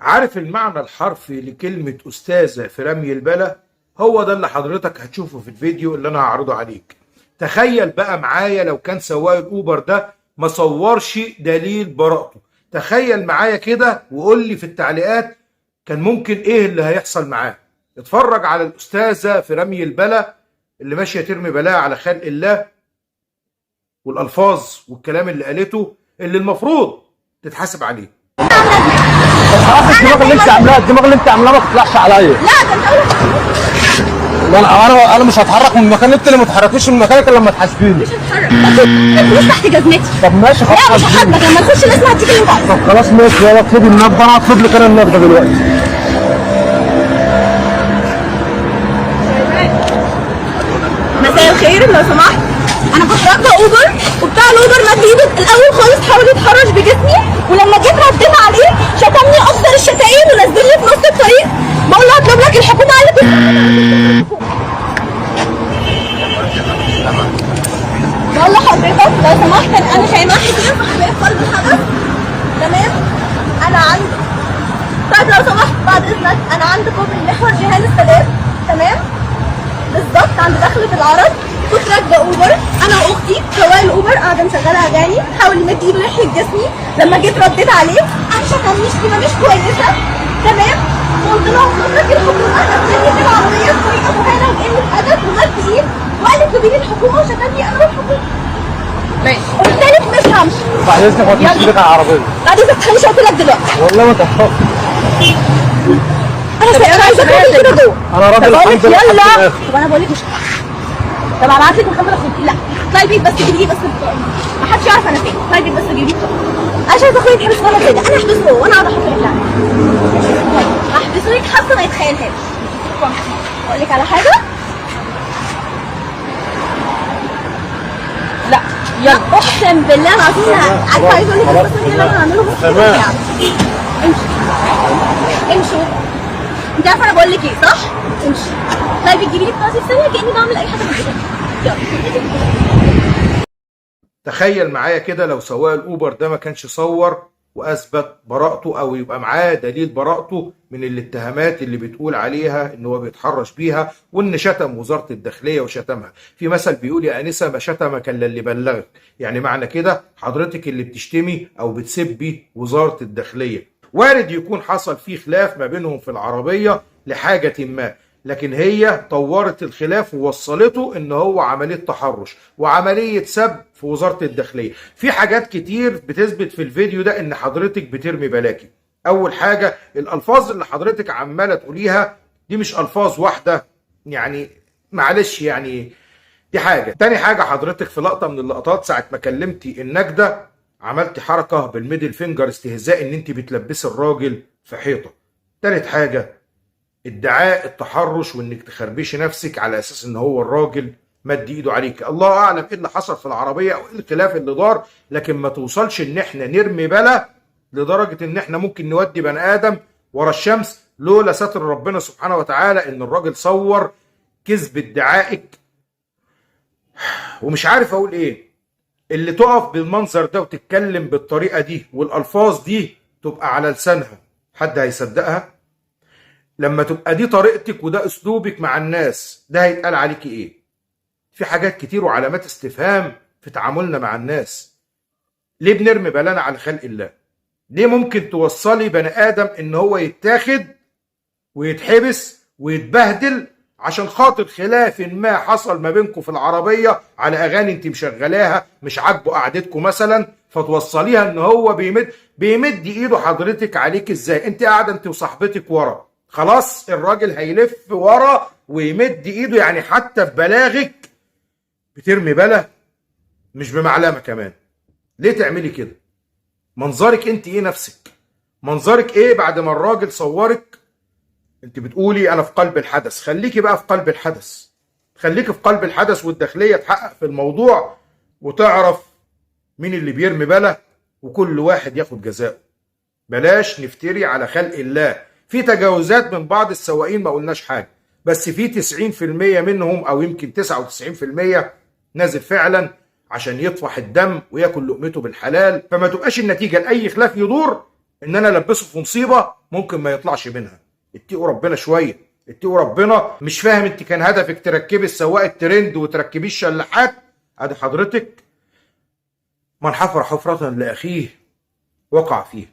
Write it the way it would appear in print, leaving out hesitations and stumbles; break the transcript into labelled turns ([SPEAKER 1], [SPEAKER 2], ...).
[SPEAKER 1] عارف المعنى الحرفي لكلمة أستاذة في رمي البلا؟ هو ده اللي حضرتك هتشوفه في الفيديو اللي أنا هعرضه عليك. تخيل بقى معايا لو كان سواق الأوبر ده ما صورش دليل براءته. تخيل معايا كده وقول لي في التعليقات كان ممكن إيه اللي هيحصل معاه. اتفرج على الأستاذة في رمي البلا اللي ماشية ترمي بلاها على خلق الله، والألفاظ والكلام اللي قالته اللي المفروض تتحاسب عليه.
[SPEAKER 2] بصراحه الدماغ اللي انت عاملاه ما تطلعش عليا.
[SPEAKER 3] لا ده انت
[SPEAKER 2] انا مش هتحرك من المكان، انت اللي ما تتحركيش من مكانك الا لما تحاسبيني.
[SPEAKER 3] مش هتحرك. مش تحت جزمتي.
[SPEAKER 2] طب ماشي خلاص.
[SPEAKER 3] لا مش هحاسبك لما تخش الناس هتيجي اللي بعد.
[SPEAKER 2] طب خلاص ماشي، يلا اطلبي النبضه، انا هطلب لك النبضه دلوقتي.
[SPEAKER 3] مساء الخير لو سمحت، انا كنت راكبه اوبر وبتاع الاوبر مد ايده الاول خالص، حاول يتحرش بجسمي، ولما جيت رديت عليه شتمني افضل الشتايم ونزلني في نص الطريق. بقول له اطلب لك الحكومه، قال لي بقول لحضرتك لو سمحت انا شايفاك كده في قلب الحدث. تمام انا عندي، طيب لو سمحت بعد اذنك انا عندي كوبري محور جهاز السلام. تمام بالظبط عند دخلة العرض. كنت راكبه اوبر انا واختي، سواق الاوبر قاعده مشغله اغاني، حاول يمد ايده ناحيه جسمي. لما جيت رديت عليه انا شتمني شتيمه مش كويسه. تمام قلت له اطلب لك الحكومه، قفلني في العربيه بطريقه مهانه وقله ادب ومد ايد، وقال اطلبي لي الحكومه وشتمني انا والحكومه. ماشي والثالث مش همشي.
[SPEAKER 2] بعد اذنك ما تمشيش بيك على العربيه.
[SPEAKER 3] بعد اذنك همشي قلت لك دلوقتي.
[SPEAKER 2] والله ما تحرك.
[SPEAKER 3] انا عايزه اكمل كده جوه.
[SPEAKER 2] انا راجل الحمد لله.
[SPEAKER 3] يلا طب انا بقول لك مش طب ابعت لك محمد اخوك. لا اطلعي البيت بس تجيبي لي بس البطاقه، ما حدش يعرف انا فين. اطلعي البيت بس تجيبي لي البطاقه. انا مش عايزه اخويا يتحبس وانا كده، انا هحبسه وانا قاعده احط رجلي عليه. هحبسه لك حتى ما يتخيلهاش. اقول لك على حاجه؟ لا يلا اقسم بالله العظيم عارفه عايزه اقول لك بس اللي انا هعمله بس
[SPEAKER 2] تمام.
[SPEAKER 3] امشي امشوا. انت عارفه انا بقول لك ايه صح؟ امشي. طيب تجيبي لي بطاقتي في ثانيه كاني بعمل اي حاجه في البيت. يلا.
[SPEAKER 1] تخيل معايا كده لو سواق الاوبر ده ما كانش صور واثبت براءته او يبقى معاه دليل براءته من الاتهامات اللي بتقول عليها ان هو بيتحرش بيها وان شتم وزارة الداخلية وشتمها. في مثل بيقول يا انسة ما شتمك الا اللي بلغك، يعني معنى كده حضرتك اللي بتشتمي او بتسبي وزارة الداخلية. وارد يكون حصل فيه خلاف ما بينهم في العربية لحاجة ما، لكن هي طورت الخلاف ووصلته ان هو عملية تحرش وعملية سب في وزارة الداخلية. في حاجات كتير بتثبت في الفيديو ده ان حضرتك بترمي بلاكي. اول حاجة الالفاظ اللي حضرتك عمالة تقوليها دي مش الفاظ واحدة، يعني معلش يعني دي حاجة. تاني حاجة حضرتك في لقطة من اللقطات ساعة ما كلمتي النجدة عملتي حركة بالميدل فينجر استهزاء ان انت بتلبسي الراجل في حيطة. تالت حاجة ادعاء التحرش وانك تخربشي نفسك على اساس ان هو الراجل مد ايده عليك. الله اعلم ايه اللي حصل في العربيه او ايه الخلاف اللي دار، لكن ما توصلش ان احنا نرمي بلا لدرجه ان احنا ممكن نودي بني ادم ورا الشمس لولا ستر ربنا سبحانه وتعالى ان الراجل صور كذب ادعائك. ومش عارف اقول ايه. اللي تقف بالمنظر ده وتتكلم بالطريقه دي والالفاظ دي تبقى على لسانها، حد هيصدقها؟ لما تبقى دي طريقتك وده اسلوبك مع الناس ده هيتقال عليكي ايه؟ في حاجات كتير وعلامات استفهام في تعاملنا مع الناس. ليه بنرمي بلانا على خلق الله؟ ليه ممكن توصلي بني ادم ان هو يتاخد ويتحبس ويتبهدل عشان خاطر خلاف ما حصل ما بينكم في العربيه على اغاني انت مشغلاها مش عاجبه قعدتكم مثلا، فتوصليها ان هو بيمد ايده حضرتك عليك ازاي؟ انت قاعده انت وصاحبتك ورا، خلاص الراجل هيلف ورا ويمد ايده، يعني حتى في بلاغك بترمي بلا مش بمعلمه كمان. ليه تعملي كده؟ منظرك انت ايه نفسك؟ منظرك ايه بعد ما الراجل صورك؟ انت بتقولي انا في قلب الحدث، خليكي بقى في قلب الحدث، خليكي في قلب الحدث والداخليه تحقق في الموضوع وتعرف مين اللي بيرمي بلا وكل واحد ياخد جزاؤه. بلاش نفتري على خلق الله. في تجاوزات من بعض السواقين ما قلناش حاجه، بس في 90% منهم او يمكن 99% نازل فعلا عشان يطفح الدم وياكل لقمته بالحلال. فما تبقاش النتيجه لاي خلاف يدور ان انا البسه في مصيبه ممكن ما يطلعش منها. اتقوا ربنا شويه، اتقوا ربنا. مش فاهم انت كان هدفك تركبي السواق الترند وتركبيه الشلاحات؟ ادي حضرتك من حفر حفرة لاخيه وقع فيها.